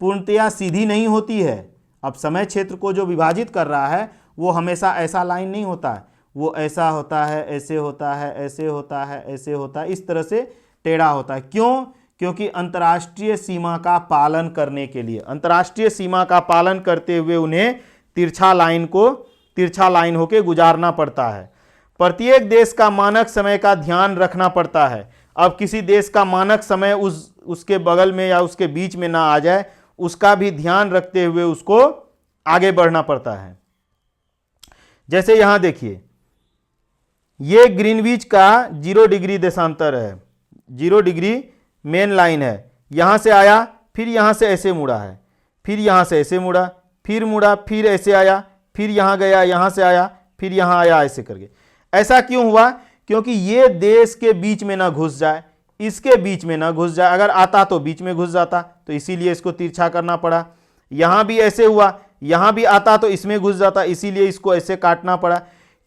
पूर्णतया सीधी नहीं होती है। अब समय क्षेत्र को जो विभाजित कर रहा है वो हमेशा ऐसा लाइन नहीं होता है, वो ऐसा होता है, ऐसे होता है, ऐसे होता है, ऐसे होता है, इस तरह से टेढ़ा होता है। क्यों? क्योंकि अंतर्राष्ट्रीय सीमा का पालन करने के लिए, अंतर्राष्ट्रीय सीमा का पालन करते हुए उन्हें तिरछा लाइन होके गुजारना पड़ता है। प्रत्येक देश का मानक समय का ध्यान रखना पड़ता है। अब किसी देश का मानक समय उसके बगल में या उसके बीच में ना आ जाए, उसका भी ध्यान रखते हुए उसको आगे बढ़ना पड़ता है। जैसे यहां देखिए, ये ग्रीनविच का 0 डिग्री देशांतर है, 0 डिग्री मेन लाइन है। यहां से आया, फिर यहां से ऐसे मुड़ा है, फिर यहां से ऐसे मुड़ा, फिर ऐसे आया, फिर यहां गया, यहां से आया, फिर यहां आया, ऐसे करके। ऐसा क्यों हुआ? क्योंकि ये देश के बीच में ना घुस जाए, इसके बीच में ना घुस जाए। अगर आता तो बीच में घुस जाता, तो इसीलिए इसको तिरछा करना पड़ा। यहां भी ऐसे हुआ, यहां भी आता तो इसमें घुस जाता, इसीलिए इसको ऐसे काटना पड़ा।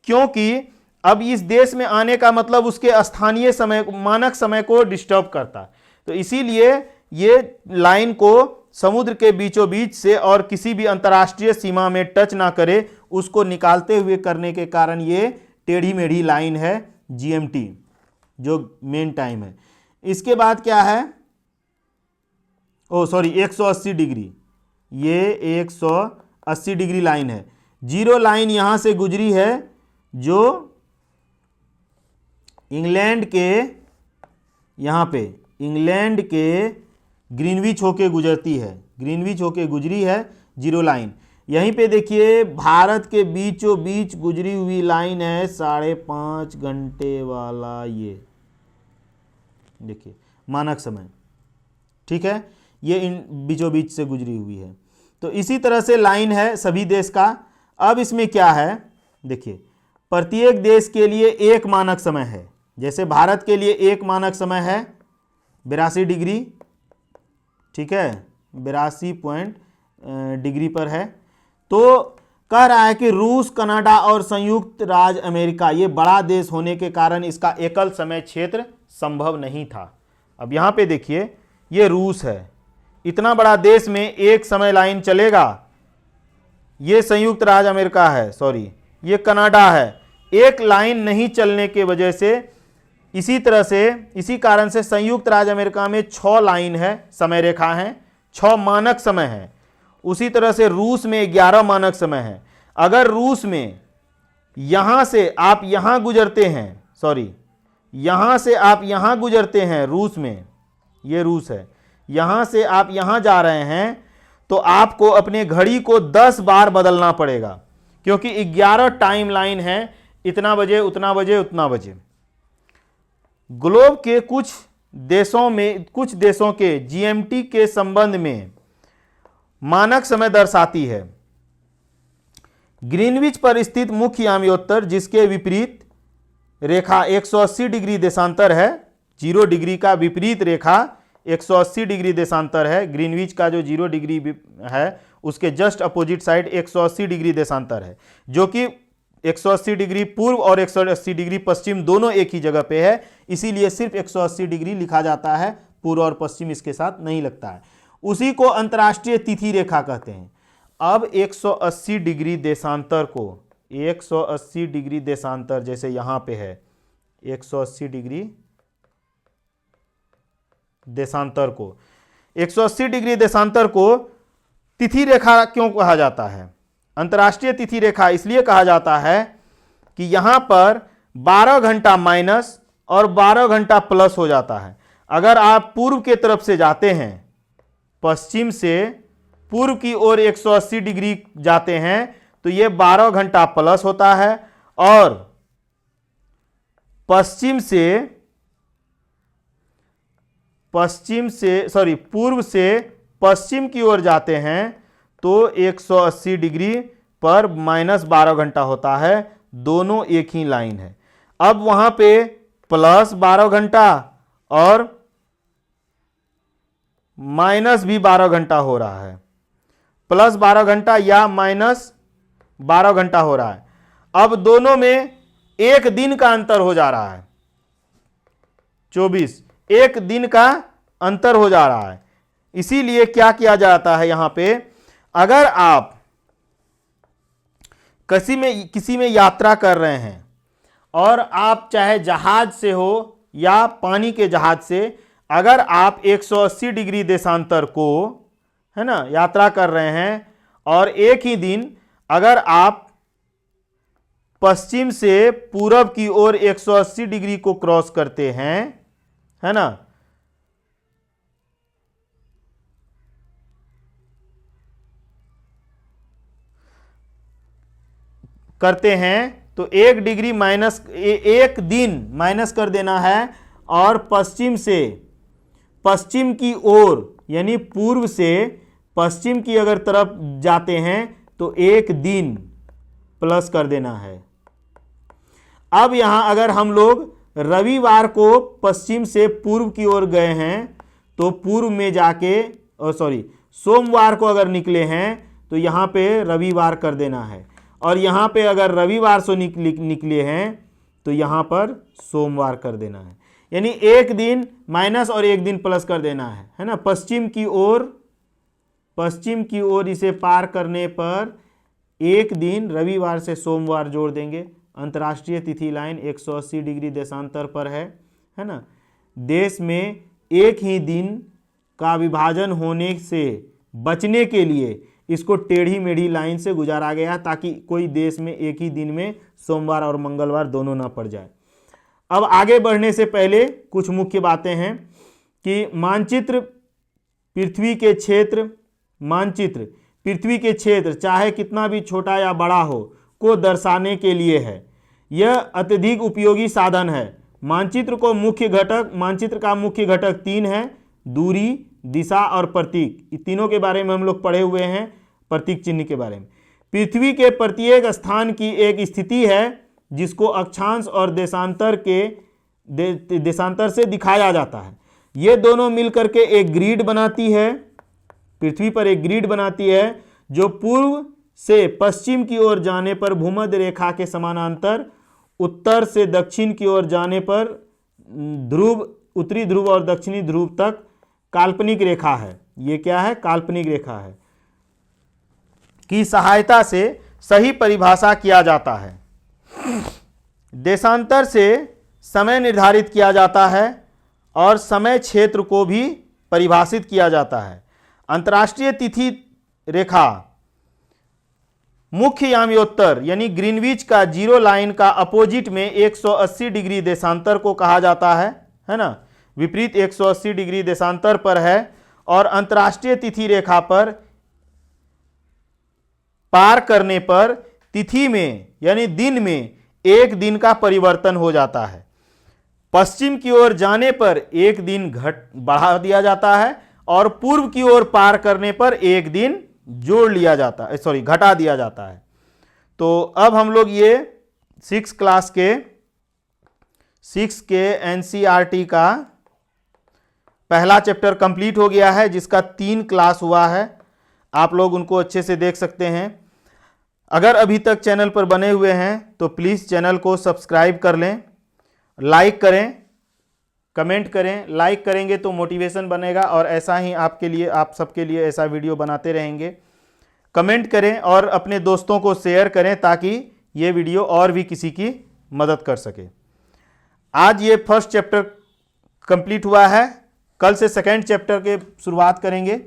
क्योंकि अब इस देश में आने का मतलब उसके स्थानीय समय, मानक समय को डिस्टर्ब करता। तो इसीलिए ये लाइन को समुद्र के बीचों बीच से और किसी भी अंतर्राष्ट्रीय सीमा में टच ना करे, उसको निकालते हुए करने के कारण ये टेढ़ी मेढ़ी लाइन है जीएमटी, जो मेन टाइम है। इसके बाद क्या है? 180 डिग्री, ये 180 डिग्री लाइन है। 0 लाइन यहां से गुजरी है जो इंग्लैंड के, यहां पे इंग्लैंड के ग्रीनविच होके गुजरती है, ग्रीनविच होके गुजरी है 0 लाइन। यहीं पे देखिए भारत के बीचों बीच गुजरी हुई लाइन है 5.5 घंटे वाला, ये देखिए मानक समय, ठीक है, ये इन बीचों बीच से गुजरी हुई है। तो इसी तरह से लाइन है सभी देश का। अब इसमें क्या है देखिए, प्रत्येक देश के लिए एक मानक समय है। जैसे भारत के लिए एक मानक समय है 82 डिग्री, ठीक है, 82 डिग्री पर है। तो कह रहा है कि रूस, कनाडा और संयुक्त राज्य अमेरिका, ये बड़ा देश होने के कारण इसका एकल समय क्षेत्र संभव नहीं था। अब यहाँ पे देखिए, ये रूस है, इतना बड़ा देश में एक समय लाइन चलेगा। ये संयुक्त राज्य अमेरिका है, ये कनाडा है, एक लाइन नहीं चलने के वजह से, इसी तरह से, इसी कारण से संयुक्त राज्य अमेरिका में 6 लाइन है, समय रेखा है, 6 मानक समय है। उसी तरह से रूस में 11 मानक समय है। अगर रूस में यहां से आप यहां गुजरते हैं, यहां से आप यहां गुजरते हैं, रूस में, ये रूस है, यहां से आप यहां जा रहे हैं, तो आपको अपने घड़ी को 10 बार बदलना पड़ेगा, क्योंकि 11 टाइम लाइन है, इतना बजे, उतना बजे, उतना बजे। ग्लोब के कुछ देशों के जीएमटी के संबंध में मानक समय दर्शाती है। ग्रीनविच पर स्थित मुख्य याम्योत्तर, जिसके विपरीत रेखा 180 डिग्री देशांतर है, 0 डिग्री का विपरीत रेखा 180 डिग्री देशांतर है। ग्रीनविच का जो 0 डिग्री है उसके जस्ट अपोजिट साइड 180 डिग्री देशांतर है, जो कि 180 डिग्री पूर्व और 180 डिग्री पश्चिम दोनों एक ही जगह पे है, इसीलिए सिर्फ 180 डिग्री लिखा जाता है, पूर्व और पश्चिम इसके साथ नहीं लगता है। उसी को अंतर्राष्ट्रीय तिथि रेखा कहते हैं। अब 180 डिग्री देशांतर को 180 डिग्री देशांतर, जैसे यहाँ पे है 180 डिग्री देशांतर को, 180 डिग्री देशांतर को तिथि रेखा क्यों कहा जाता है? अंतर्राष्ट्रीय तिथि रेखा इसलिए कहा जाता है कि यहां पर 12 घंटा माइनस और 12 घंटा प्लस हो जाता है। अगर आप पूर्व के तरफ से जाते हैं, पश्चिम से पूर्व की ओर 180 डिग्री जाते हैं तो ये 12 घंटा प्लस होता है, और पूर्व से पश्चिम की ओर जाते हैं तो 180 डिग्री पर -12 घंटा होता है। दोनों एक ही लाइन है। अब वहां पे प्लस 12 घंटा और माइनस भी 12 घंटा हो रहा है, प्लस 12 घंटा या -12 घंटा हो रहा है। अब दोनों में एक दिन का अंतर हो जा रहा है, 24 एक दिन का अंतर हो जा रहा है। इसीलिए क्या किया जाता है, यहां पे अगर आप किसी में यात्रा कर रहे हैं और आप चाहे जहाज से हो या पानी के जहाज से, अगर आप 180 डिग्री देशांतर को, है ना, यात्रा कर रहे हैं और एक ही दिन अगर आप पश्चिम से पूरब की ओर 180 डिग्री को क्रॉस करते हैं, है ना, करते हैं तो एक डिग्री माइनस, एक दिन माइनस कर देना है, और पश्चिम की ओर यानी पूर्व से पश्चिम की अगर तरफ जाते हैं तो एक दिन प्लस कर देना है। अब यहां अगर हम लोग रविवार को पश्चिम से पूर्व की ओर गए हैं तो पूर्व में जाके, सोमवार को अगर निकले हैं तो यहां पे रविवार कर देना है, और यहां पे अगर रविवार से निकले हैं तो यहां पर सोमवार कर देना है। यानी एक दिन माइनस और एक दिन प्लस कर देना है ना। पश्चिम की ओर इसे पार करने पर एक दिन रविवार से सोमवार जोड़ देंगे। अंतर्राष्ट्रीय तिथि लाइन 180 डिग्री देशांतर पर है ना। देश में एक ही दिन का विभाजन होने से बचने के लिए इसको टेढ़ी मेढ़ी लाइन से गुजारा गया, ताकि कोई देश में एक ही दिन में सोमवार और मंगलवार दोनों ना पड़ जाए। अब आगे बढ़ने से पहले कुछ मुख्य बातें हैं कि मानचित्र पृथ्वी के क्षेत्र चाहे कितना भी छोटा या बड़ा हो को दर्शाने के लिए है। यह अत्यधिक उपयोगी साधन है। मानचित्र का मुख्य घटक 3 है, दूरी, दिशा और प्रतीक। इन तीनों के बारे में हम लोग पढ़े हुए हैं, प्रतीक चिन्ह के बारे में। पृथ्वी के प्रत्येक स्थान की एक स्थिति है जिसको अक्षांश और देशांतर से दिखाया जाता है। ये दोनों मिलकर के एक ग्रिड बनाती है, पृथ्वी पर एक ग्रिड बनाती है जो पूर्व से पश्चिम की ओर जाने पर भूमध्य रेखा के समानांतर, उत्तर से दक्षिण की ओर जाने पर उत्तरी ध्रुव और दक्षिणी ध्रुव तक काल्पनिक रेखा है। ये क्या है? काल्पनिक रेखा है की सहायता से सही परिभाषा किया जाता है। देशांतर से समय निर्धारित किया जाता है और समय क्षेत्र को भी परिभाषित किया जाता है। अंतर्राष्ट्रीय तिथि रेखा मुख्य याम्योत्तर यानी ग्रीनविच का जीरो लाइन का अपोजिट में 180 डिग्री देशांतर को कहा जाता है ना। विपरीत 180 डिग्री देशांतर पर है, और अंतर्राष्ट्रीय तिथि रेखा पर पार करने पर तिथि में यानी दिन में एक दिन का परिवर्तन हो जाता है। पश्चिम की ओर जाने पर एक दिन बढ़ा दिया जाता है, और पूर्व की ओर पार करने पर एक दिन जोड़ लिया जाता है, घटा दिया जाता है। तो अब हम लोग ये 6 के एनसीईआरटी का पहला चैप्टर कंप्लीट हो गया है, जिसका 3 क्लास हुआ है। आप लोग उनको अच्छे से देख सकते हैं। अगर अभी तक चैनल पर बने हुए हैं तो प्लीज़ चैनल को सब्सक्राइब कर लें, लाइक करें, कमेंट करें। लाइक करेंगे तो मोटिवेशन बनेगा, और ऐसा ही आप सबके लिए ऐसा वीडियो बनाते रहेंगे। कमेंट करें और अपने दोस्तों को शेयर करें ताकि ये वीडियो और भी किसी की मदद कर सके। आज ये फर्स्ट चैप्टर कंप्लीट हुआ है। कल से सेकंड चैप्टर के शुरुआत करेंगे,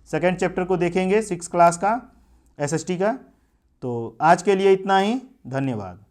सेकंड चैप्टर को देखेंगे 6 क्लास का एसएसटी का। तो आज के लिए इतना ही, धन्यवाद।